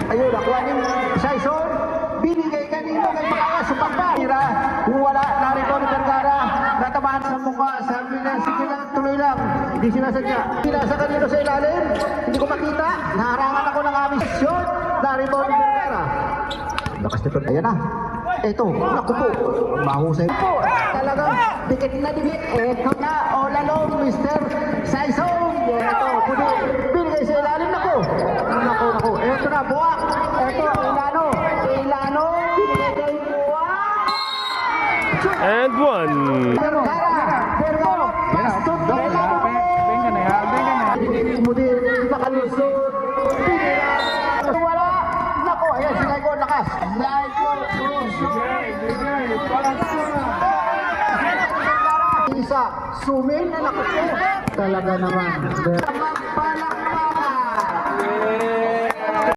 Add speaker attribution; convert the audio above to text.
Speaker 1: Ayun, nakuha ni Saison. Binigay kanino kay Makakas sa pagpahira. Kung wala, narito ni Vergara. Natamaan sa mukha. Sabi niya, sige lang, tuloy lang. Hindi sinasadya. Pinasa kanino sa ilalim. Hindi ko makita. Naharangan ako ng aming shot. Narito ni Vergara. Lakas nito. Ayan na. Ito, naku po. Mahusay po. Talagang dikit na dikit. Ito na, all along, Mr. Saison. Ito, binigay sa ilalim. Naku. Naku. Ito na, buwak. Ito, Ilano. Binigay kay buwak.
Speaker 2: And one.
Speaker 1: Pero, bastot na Ilano. Mudin, nakalusot. Wala. Naku, ayan, sinay ko, lakas. Isa, sumin na naku po. Talaga naman.